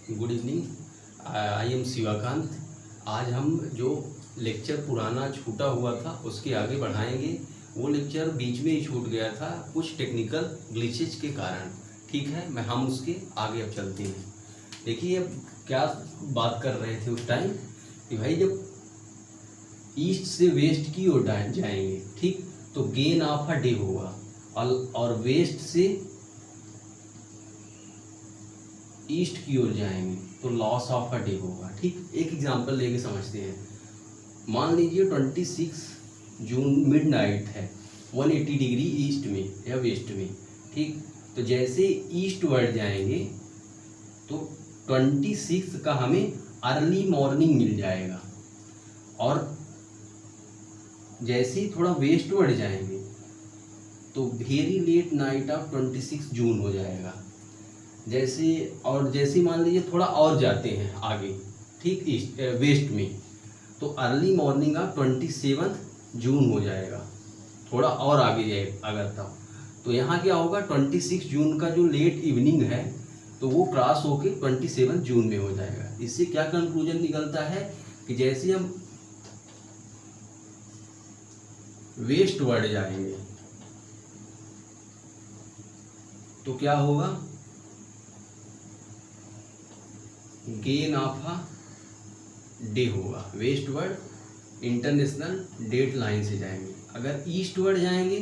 Good evening. I am Shivakant. आज हम जो लेक्चर पुराना छूटा हुआ था उसके आगे बढ़ाएंगे। वो लेक्चर बीच में ही छूट गया था कुछ टेक्निकल ग्लिचेज के कारण। ठीक है, हम उसके आगे अब चलते हैं। देखिए अब क्या बात कर रहे थे उस टाइम कि भाई जब ईस्ट से वेस्ट की ओर जाएंगे, ठीक, तो गेन ऑफ अ डे होगा और वेस्ट से ईस्ट की ओर जाएंगे तो लॉस ऑफ अ डे होगा। ठीक, एक एग्जांपल लेके समझते हैं। मान लीजिए 26 जून मिडनाइट है, 180 डिग्री ईस्ट में या वेस्ट में। ठीक, तो जैसे ईस्ट वर्ड जाएंगे तो 26 का हमें अर्ली मॉर्निंग मिल जाएगा, और जैसे ही थोड़ा वेस्ट वर्ड जाएंगे तो वेरी लेट नाइट ऑफ 26 जून हो जाएगा। जैसे मान लीजिए थोड़ा और जाते हैं आगे, ठीक, ईस्ट वेस्ट में, तो अर्ली मॉर्निंग ऑफ 27 जून हो जाएगा। थोड़ा और आगे जाए अगर तो यहाँ क्या होगा, 26 जून का जो लेट इवनिंग है तो वो क्रॉस होके 27 जून में हो जाएगा। इससे क्या कंक्लूजन निकलता है कि जैसे हम वेस्ट वर्ड जाएंगे तो क्या होगा, गेन ऑफ अ डे होगा। Westward international date line से जाएंगे। अगर ईस्ट वर्ड जाएंगे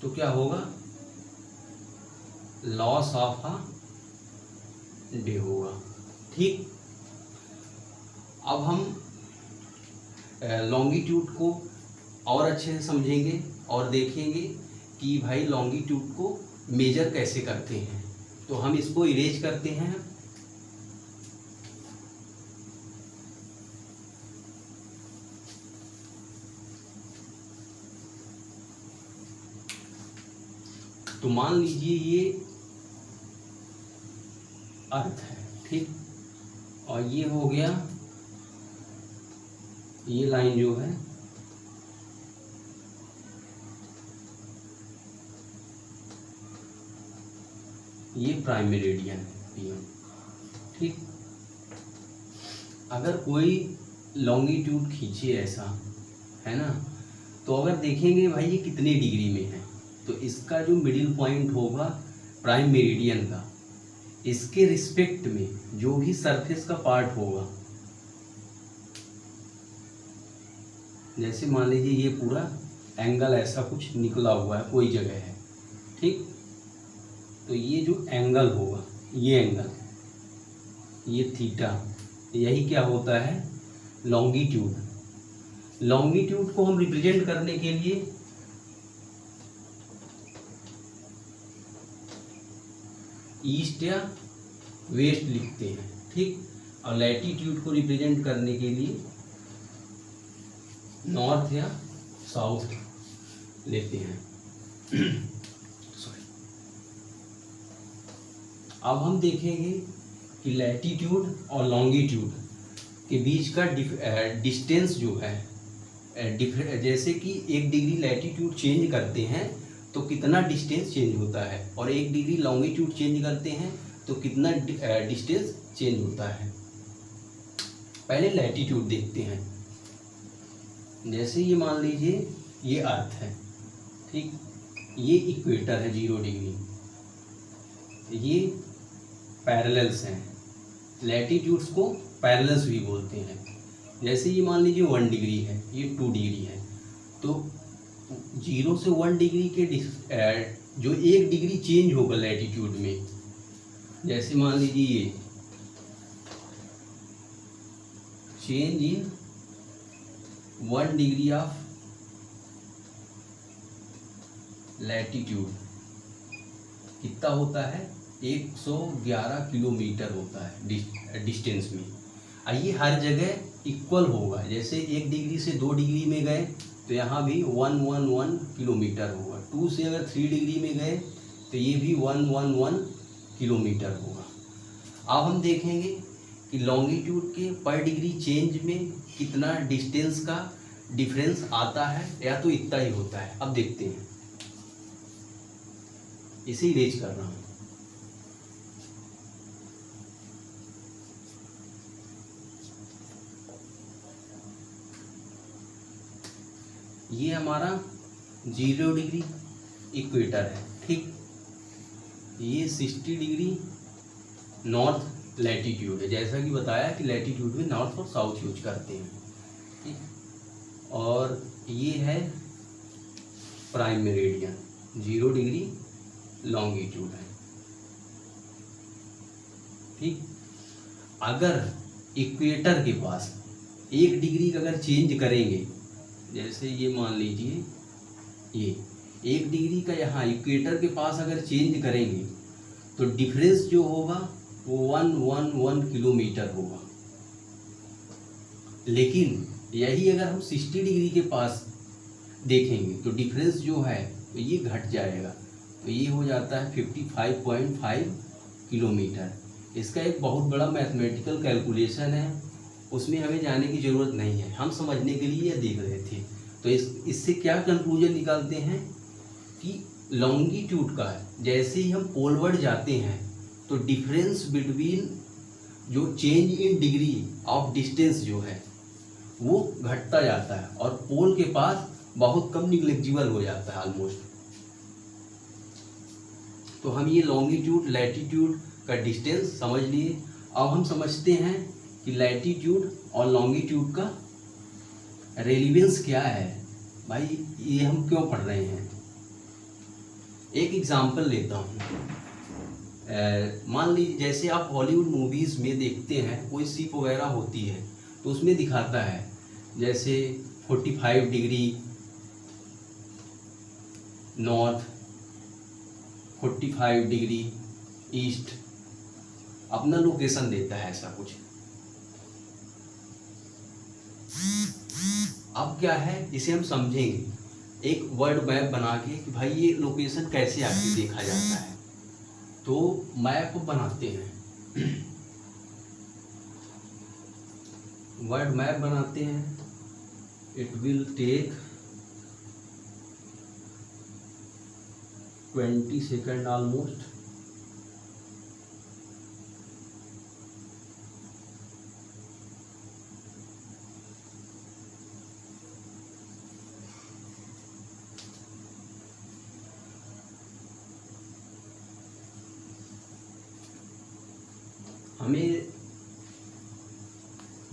तो क्या होगा, लॉस ऑफ अ डे होगा। ठीक, अब हम लॉन्गिट्यूड को और अच्छे से समझेंगे और देखेंगे कि भाई लॉन्गिट्यूड को मेजर कैसे करते हैं। तो हम इसको इरेज करते हैं। तो मान लीजिए ये अर्थ है, ठीक, और ये हो गया, ये लाइन जो है ये प्राइम मेरिडियन है, पीएम। ठीक, अगर कोई लॉन्गिट्यूड खींचे ऐसा, है ना, तो अगर देखेंगे भाई ये कितने डिग्री में है, तो इसका जो मिडिल पॉइंट होगा प्राइम मेरिडियन का, इसके रिस्पेक्ट में जो भी सरफेस का पार्ट होगा, जैसे मान लीजिए ये पूरा एंगल ऐसा कुछ निकला हुआ है कोई जगह है, ठीक, तो ये जो एंगल होगा, ये एंगल, ये थीटा, यही क्या होता है, लॉन्गिट्यूड। लॉन्गिट्यूड को हम रिप्रेजेंट करने के लिए ईस्ट या वेस्ट लिखते हैं, ठीक, और लैटिट्यूड को रिप्रेजेंट करने के लिए नॉर्थ या साउथ लेते हैं। अब हम देखेंगे कि लैटिट्यूड और लॉन्गिट्यूड के बीच का डिस्टेंस जो है, जैसे कि 1 डिग्री लैटिट्यूड चेंज करते हैं तो कितना डिस्टेंस चेंज होता है, और 1 डिग्री लॉन्गिट्यूड चेंज करते हैं तो कितना डिस्टेंस चेंज होता है। पहले लैटिट्यूड देखते हैं। जैसे ये मान लीजिए ये अर्थ है, ठीक, ये इक्वेटर है 0 डिग्री, ये पैरेलल्स हैं। लैटिट्यूड्स को पैरेलल्स भी बोलते हैं। जैसे ये मान लीजिए 1 डिग्री है, ये 2 डिग्री है, तो 0 से 1 डिग्री के जो 1 डिग्री चेंज होगा लैटिट्यूड में, जैसे मान लीजिए ये change in 1 degree of latitude कितना होता है, 111 किलोमीटर होता है डिस्टेंस में। आइए हर जगह इक्वल होगा, जैसे 1 डिग्री से 2 डिग्री में गए तो यहाँ भी 111 किलोमीटर होगा। 2 से अगर 3 डिग्री में गए तो ये भी 111 किलोमीटर होगा। अब हम देखेंगे कि लॉन्गिट्यूड के पर डिग्री चेंज में कितना डिस्टेंस का डिफरेंस आता है, या तो इतना ही होता है। अब देखते हैं। इसे इरेज कर रहा हूँ। ये हमारा 0 डिग्री इक्वेटर है, ठीक। ये 60 डिग्री नॉर्थ लैटीट्यूड है, जैसा कि बताया कि लैटीट्यूड में नॉर्थ और साउथ यूज करते हैं, ठीक। और ये है प्राइम मेरिडियन, 0 डिग्री लॉन्गिट्यूड है, ठीक। अगर इक्वेटर के पास 1 डिग्री का अगर चेंज करेंगे, जैसे ये मान लीजिए ये 1 डिग्री का यहाँ इक्वेटर के पास अगर चेंज करेंगे तो डिफरेंस जो होगा वो 111 किलोमीटर होगा। लेकिन यही अगर हम 60 डिग्री के पास देखेंगे तो डिफरेंस जो है तो ये घट जाएगा, तो ये हो जाता है 55.5 किलोमीटर। इसका एक बहुत बड़ा मैथमेटिकल कैलकुलेशन है, उसमें हमें जाने की ज़रूरत नहीं है, हम समझने के लिए यह देख रहे थे। तो इससे क्या कंक्लूजन निकालते हैं कि लॉन्गिट्यूड का जैसे ही हम पोलवर्ड जाते हैं तो डिफरेंस बिटवीन जो change in degree of distance जो है वो घटता जाता है और पोल के पास बहुत कम निग्लेक्जिबल हो जाता है ऑलमोस्ट। तो हम ये लॉन्गिट्यूड लैटीट्यूड का डिस्टेंस समझ लिए। अब हम समझते हैं कि लैटीट्यूड और लॉन्गिट्यूड का रेलिवेंस क्या है, भाई ये हम क्यों पढ़ रहे हैं। एक एग्जांपल लेता हूँ, मान लीजिए जैसे आप हॉलीवुड मूवीज़ में देखते हैं कोई शिप वगैरह होती है तो उसमें दिखाता है जैसे 45 डिग्री नॉर्थ, 45 डिग्री ईस्ट, अपना लोकेशन देता है ऐसा कुछ। अब क्या है, इसे हम समझेंगे एक वर्ड मैप बना के कि भाई ये लोकेशन कैसे आके देखा जाता है। तो मैप बनाते हैं, वर्ड मैप बनाते हैं। It will take 20 second almost. हमें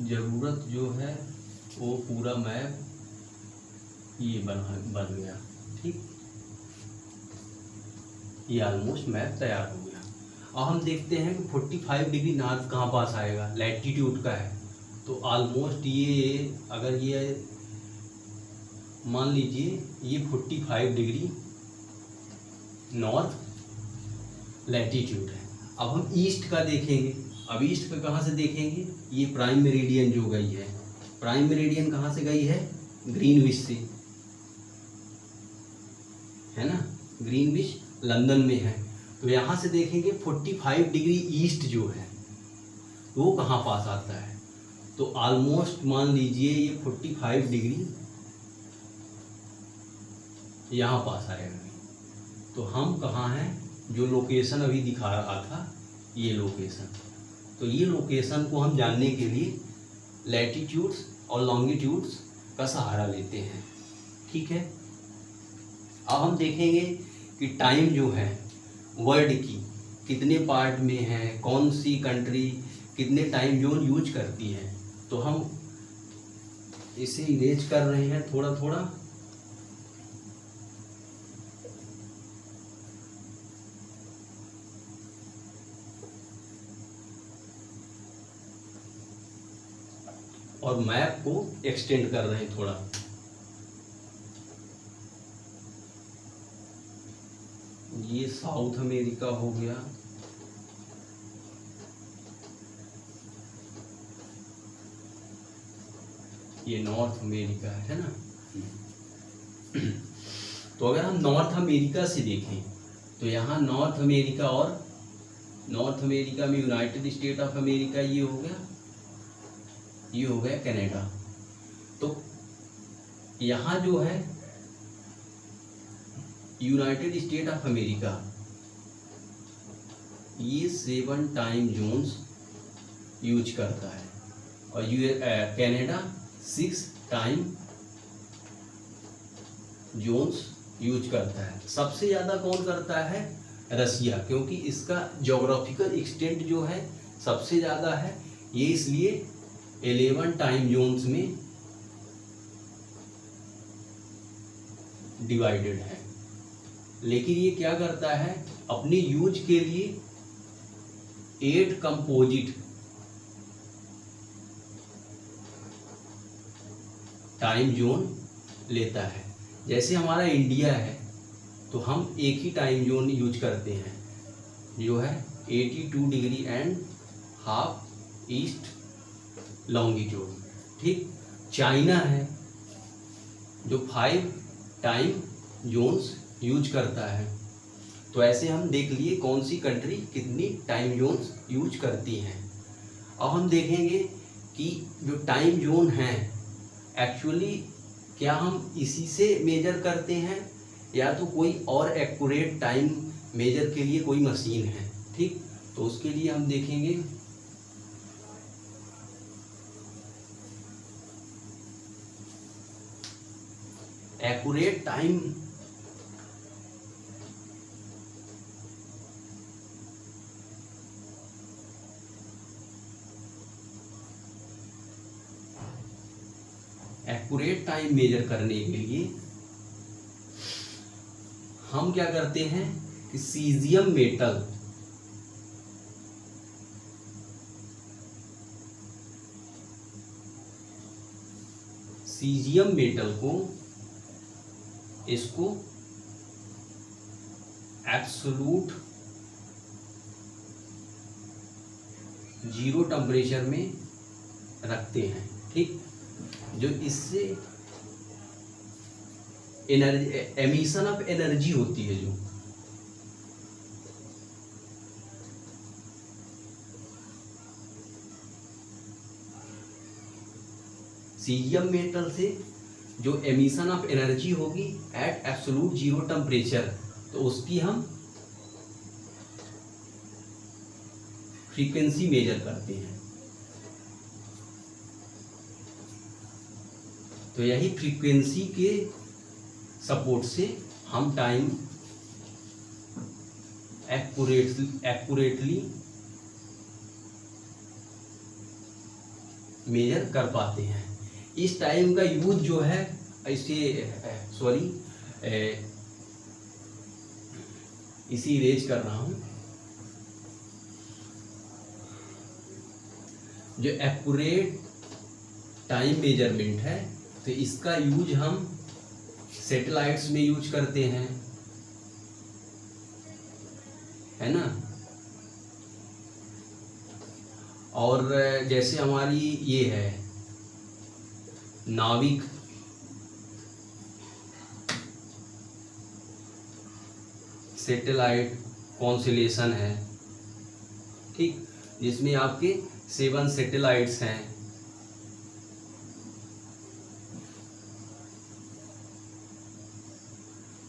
ज़रूरत जो है वो पूरा मैप ये बन गया, ठीक। ये ऑलमोस्ट मैप तैयार हो गया। अब हम देखते हैं कि 45 डिग्री नॉर्थ कहाँ पास आएगा, लैटीट्यूड का है। तो ऑलमोस्ट ये अगर ये मान लीजिए ये 45 डिग्री नॉर्थ लैटीट्यूड है। अब हम ईस्ट का देखेंगे। अब ईस्ट का कहाँ से देखेंगे, ये प्राइम मेरिडियन जो गई है, प्राइम मेरिडियन कहाँ से गई है, ग्रीनविच से, है ना। ग्रीनविच लंदन में है, तो यहाँ से देखेंगे 45 डिग्री ईस्ट जो है वो कहाँ पास आता है। तो ऑलमोस्ट मान लीजिए ये 45 डिग्री यहाँ पास आएगा। तो हम कहाँ हैं, जो लोकेशन अभी दिखा रहा था ये लोकेशन। तो ये लोकेशन को हम जानने के लिए लैटीट्यूड्स और लॉन्गिट्यूड्स का सहारा लेते हैं, ठीक है। अब हम देखेंगे कि टाइम जो है वर्ल्ड की कितने पार्ट में है, कौन सी कंट्री कितने टाइम जोन यूज करती है। तो हम इसे इरेज कर रहे हैं थोड़ा थोड़ा। और मैप को एक्सटेंड कर रहे हैं थोड़ा। ये साउथ अमेरिका हो गया, ये नॉर्थ अमेरिका है ना। तो अगर हम नॉर्थ अमेरिका से देखें तो यहाँ नॉर्थ अमेरिका और नॉर्थ अमेरिका में यूनाइटेड स्टेट ऑफ अमेरिका ये हो गया, ये हो गया कनाडा। तो यहाँ जो है यूनाइटेड स्टेट ऑफ अमेरिका ये 7 टाइम जोन्स यूज करता है और कनाडा 6 टाइम जोन्स यूज करता है। सबसे ज़्यादा कौन करता है? रसिया, क्योंकि इसका जोग्राफिकल एक्सटेंट जो है सबसे ज़्यादा है, ये इसलिए 11 टाइम जोन्स में डिवाइडेड है। लेकिन ये क्या करता है, अपने यूज के लिए 8 कंपोजिट टाइम जोन लेता है। जैसे हमारा इंडिया है तो हम एक ही टाइम जोन यूज करते हैं, जो है 82 degree and half east longitude. ठीक, चाइना है जो 5 टाइम जोन्स यूज करता है। तो ऐसे हम देख लिए कौन सी कंट्री कितनी टाइम जोन्स यूज करती हैं। अब हम देखेंगे कि जो टाइम जोन हैं एक्चुअली क्या हम इसी से मेजर करते हैं या तो कोई और एक्यूरेट टाइम मेजर के लिए कोई मशीन है। ठीक, तो उसके लिए हम देखेंगे एक्यूरेट टाइम मेजर करने के लिए हम क्या करते हैं कि सीजियम मेटल को इसको एब्सोल्यूट 0 टेम्परेचर में रखते हैं। ठीक, जो इससे एनर्जी एमिशन ऑफ एनर्जी होती है, जो सीजियम मेटल से जो एमिशन ऑफ एनर्जी होगी एट एब्सोल्यूट 0 टेम्परेचर, तो उसकी हम फ्रीक्वेंसी मेजर करते हैं। तो यही फ्रीक्वेंसी के सपोर्ट से हम टाइम एक्यूरेटली मेजर कर पाते हैं। इस टाइम का यूज जो है इसी इरेज कर रहा हूं। जो एक्यूरेट टाइम मेजरमेंट है तो इसका यूज हम सैटेलाइट्स में यूज करते हैं, है ना। और जैसे हमारी ये है नाविक सैटेलाइट कॉन्स्टेलेशन है, ठीक, जिसमें आपके 7 सैटेलाइट्स हैं।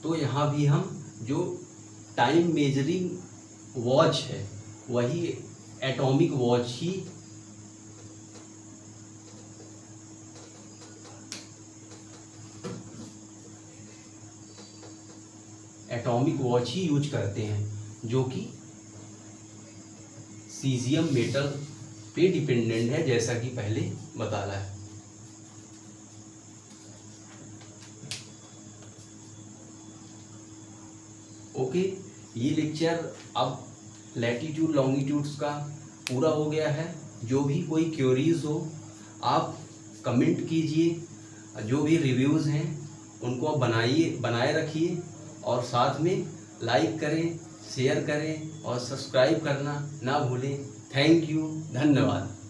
तो यहाँ भी हम जो टाइम मेजरिंग वॉच है वही एटॉमिक वॉच ही यूज करते हैं, जो कि सीजियम मेटल पे डिपेंडेंट है, जैसा कि पहले बताया है। ओके, ये लेक्चर अब लैटिट्यूड लॉन्गिट्यूड्स का पूरा हो गया है। जो भी कोई क्वेरीज हो आप कमेंट कीजिए, जो भी रिव्यूज़ हैं उनको आप बनाए रखिए और साथ में लाइक करें, शेयर करें और सब्सक्राइब करना ना भूलें। थैंक यू, धन्यवाद।